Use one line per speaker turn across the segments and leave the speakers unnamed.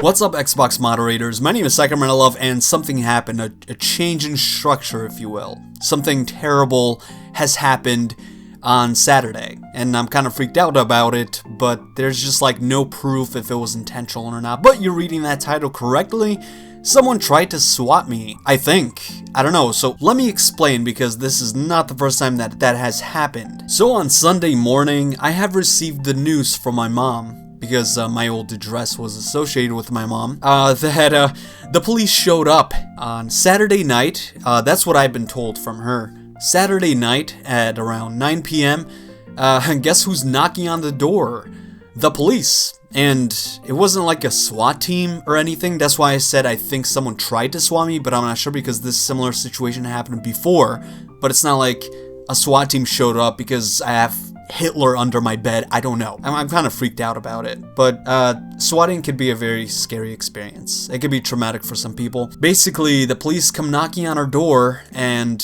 What's up, Xbox moderators? My name is Sacramento Love, and something happened, a change in structure, if you will. Something terrible has happened on Saturday, and I'm kind of freaked out about it, but there's just like no proof if it was intentional or not. But you're reading that title correctly. Someone tried to SWAT me, I think. I don't know, so let me explain, because this is not the first time that has happened. So on Sunday morning, I have received the news from my mom, because my old address was associated with my mom, that the police showed up on Saturday night. That's what I've been told from her. Saturday night at around 9 p.m., and guess who's knocking on the door? The police. And it wasn't like a SWAT team or anything. That's why I said I think someone tried to SWAT me, but I'm not sure, because this similar situation happened before. But it's not like a SWAT team showed up because I have Hitler under my bed. I don't know. I'm kind of freaked out about it. But swatting could be a very scary experience. It could be traumatic for some people. Basically, the police come knocking on her door, and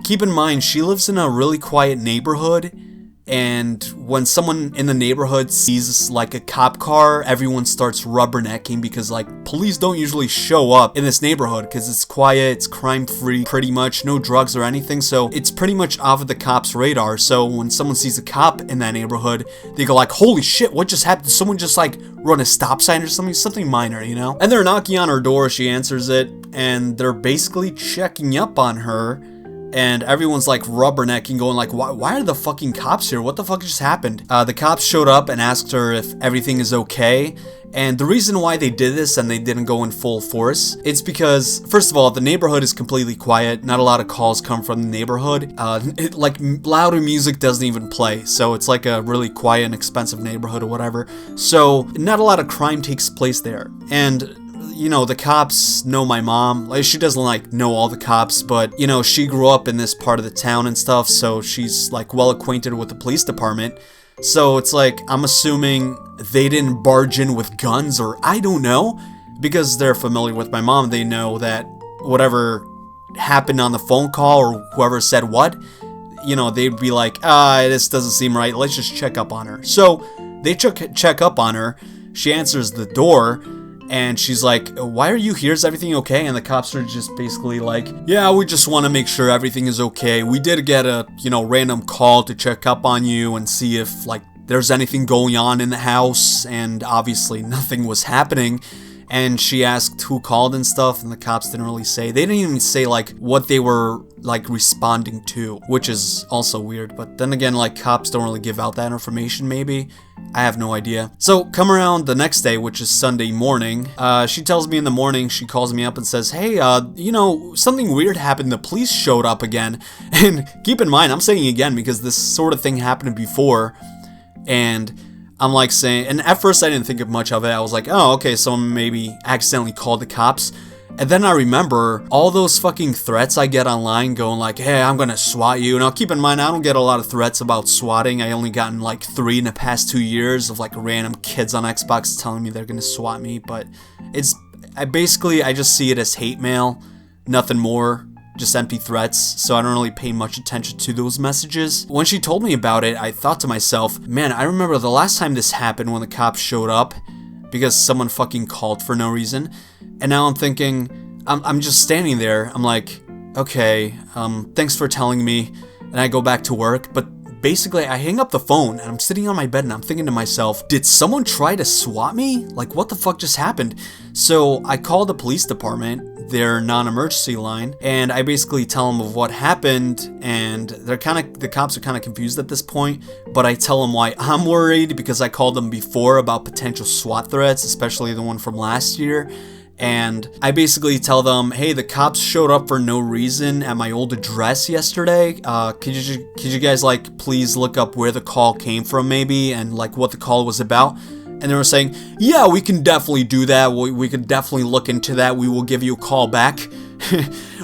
keep in mind, she lives in a really quiet neighborhood. And when someone in the neighborhood sees like a cop car, everyone starts rubbernecking, because like police don't usually show up in this neighborhood because it's quiet, it's crime free, pretty much no drugs or anything, so it's pretty much off of the cops' radar. So when someone sees a cop in that neighborhood, they go like, holy shit, what just happened? Did someone just like run a stop sign or something minor, you know? And they're knocking on her door, she answers it, and they're basically checking up on her. And everyone's like rubbernecking, going like, why are the fucking cops here? What the fuck just happened? The cops showed up and asked her if everything is okay. And the reason why they did this and they didn't go in full force, it's because, first of all, the neighborhood is completely quiet. Not a lot of calls come from the neighborhood. Like louder music doesn't even play. So it's like a really quiet and expensive neighborhood or whatever. So not a lot of crime takes place there. And you know, the cops know my mom. Like, she doesn't like know all the cops, but you know, she grew up in this part of the town and stuff, so she's like well acquainted with the police department. So it's like, I'm assuming they didn't barge in with guns, or I don't know, because they're familiar with my mom. They know that whatever happened on the phone call, or whoever said what, you know, they'd be like, this doesn't seem right, let's just check up on her. So they check up on her. She answers the door, and she's like, why are you here? Is everything okay? And the cops are just basically like, yeah, we just want to make sure everything is okay. We did get a, you know, random call to check up on you and see if, like, there's anything going on in the house. And obviously nothing was happening. And she asked who called and stuff, and the cops didn't really say. They didn't even say, like, what they were, like, responding to, which is also weird. But then again, like, cops don't really give out that information, maybe. I have no idea. So, come around the next day, which is Sunday morning, she tells me in the morning, she calls me up and says, hey, you know, something weird happened. The police showed up again. And keep in mind, I'm saying again because this sort of thing happened before. And I'm like saying, and at first I didn't think of much of it. I was like, oh, okay, someone maybe accidentally called the cops. And then I remember all those fucking threats I get online going like, hey, I'm gonna SWAT you. Now keep in mind, I don't get a lot of threats about swatting. I only gotten like 3 in the past 2 years of like random kids on Xbox telling me they're gonna SWAT me. But I just see it as hate mail, nothing more. Just empty threats, so I don't really pay much attention to those messages. When she told me about it, I thought to myself, man, I remember the last time this happened when the cops showed up because someone fucking called for no reason. And now I'm thinking, I'm just standing there, I'm like, okay, thanks for telling me, and I go back to work, but basically I hang up the phone and I'm sitting on my bed and I'm thinking to myself, did someone try to SWAT me? Like, what the fuck just happened? So I call the police department, their non-emergency line, and I basically tell them of what happened, and the cops are kind of confused at this point, but I tell them why I'm worried, because I called them before about potential SWAT threats, especially the one from last year. And I basically tell them, hey, the cops showed up for no reason at my old address yesterday. Could you guys like please look up where the call came from maybe, and like what the call was about? And they were saying, yeah, we can definitely do that. We could definitely look into that. We will give you a call back.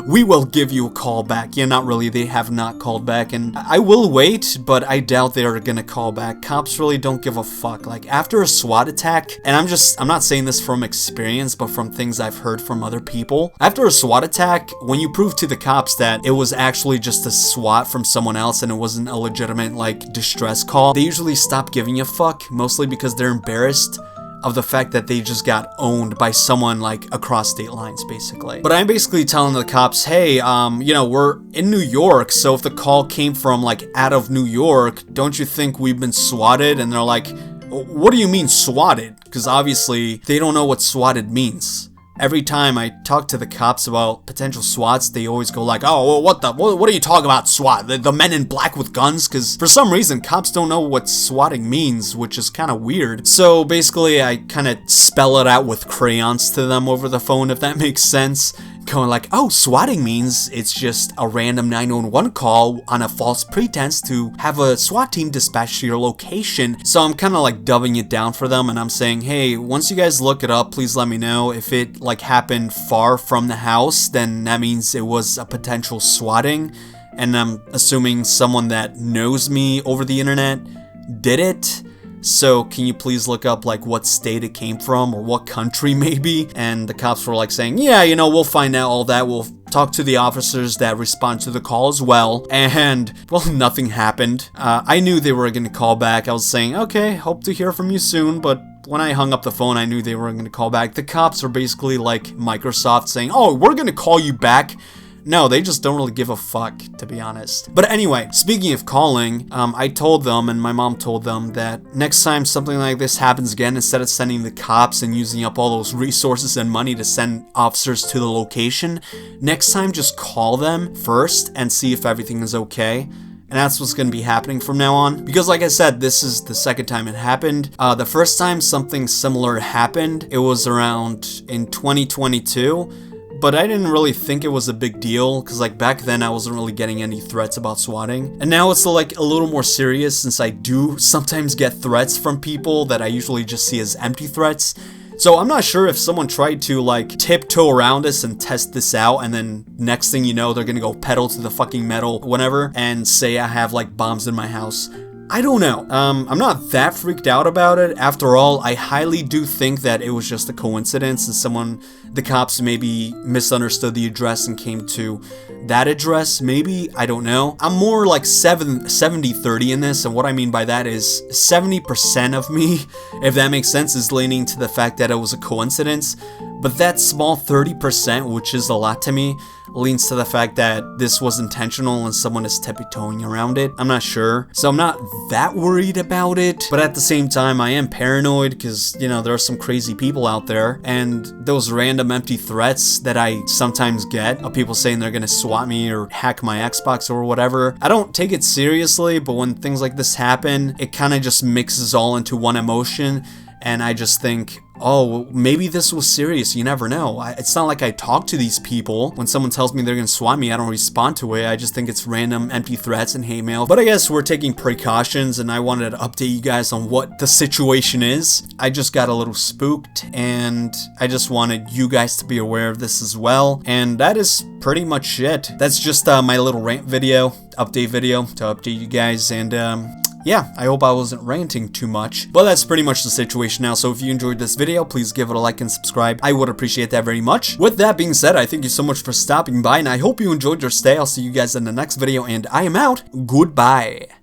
We will give you a call back. Yeah, not really. They have not called back, and I will wait, but I doubt they're gonna call back. Cops really don't give a fuck. Like, after a SWAT attack, and I'm not saying this from experience, but from things I've heard from other people. After a SWAT attack, when you prove to the cops that it was actually just a SWAT from someone else and it wasn't a legitimate, like, distress call, they usually stop giving a fuck, mostly because they're embarrassed of the fact that they just got owned by someone like across state lines, basically. But I'm basically telling the cops, hey, you know, we're in New York, so if the call came from like out of New York, don't you think we've been swatted? And they're like, what do you mean swatted? Because obviously they don't know what swatted means. Every time I talk to the cops about potential SWATs, they always go like, oh, well, what are you talking about, SWAT? The men in black with guns? Because for some reason, cops don't know what swatting means, which is kind of weird. So basically, I kind of spell it out with crayons to them over the phone, if that makes sense. Going like, oh, swatting means it's just a random 911 call on a false pretense to have a SWAT team dispatched to your location. So I'm kind of like dubbing it down for them, and I'm saying, hey, once you guys look it up, please let me know. If it like happened far from the house, then that means it was a potential swatting, and I'm assuming someone that knows me over the internet did it. So can you please look up like what state it came from or what country maybe? And the cops were like saying, yeah, you know, we'll find out all that. We'll talk to the officers that respond to the call as well. And well, nothing happened. I knew they were going to call back. I was saying, okay, hope to hear from you soon. But when I hung up the phone, I knew they were going to call back. The cops are basically like Microsoft saying, oh, we're going to call you back. No, they just don't really give a fuck, to be honest. But anyway, speaking of calling, I told them, and my mom told them, that next time something like this happens again, instead of sending the cops and using up all those resources and money to send officers to the location, next time just call them first and see if everything is okay. And that's what's going to be happening from now on. Because like I said, this is the second time it happened. The first time something similar happened, it was around in 2022. But I didn't really think it was a big deal, because like back then I wasn't really getting any threats about swatting. And now it's like a little more serious, since I do sometimes get threats from people that I usually just see as empty threats. So I'm not sure if someone tried to like tiptoe around this and test this out, and then next thing you know, they're gonna go pedal to the fucking metal, whatever, and say I have like bombs in my house. I don't know. I'm not that freaked out about it. After all, I highly do think that it was just a coincidence and the cops maybe misunderstood the address and came to that address, maybe, I don't know. I'm more like 70-30 in this, and what I mean by that is 70% of me, if that makes sense, is leaning to the fact that it was a coincidence, but that small 30%, which is a lot to me, leans to the fact that this was intentional and someone is tippy-toeing around it. I'm not sure. So I'm not that worried about it, but at the same time, I am paranoid because, you know, there are some crazy people out there, and those random empty threats that I sometimes get of people saying they're gonna swat me or hack my Xbox or whatever, I don't take it seriously, but when things like this happen, it kind of just mixes all into one emotion, and I just think, oh, maybe this was serious. You never know. It's not like I talk to these people. When someone tells me they're gonna swat me, I don't respond to it. I just think it's random empty threats and hate mail. But I guess we're taking precautions, and I wanted to update you guys on what the situation is. I just got a little spooked, and I just wanted you guys to be aware of this as well. And that is pretty much it. That's just my little rant video, update video to update you guys, and yeah, I hope I wasn't ranting too much, but that's pretty much the situation now. So if you enjoyed this video, please give it a like and subscribe. I would appreciate that very much. With that being said, I thank you so much for stopping by, and I hope you enjoyed your stay. I'll see you guys in the next video, and I am out. Goodbye.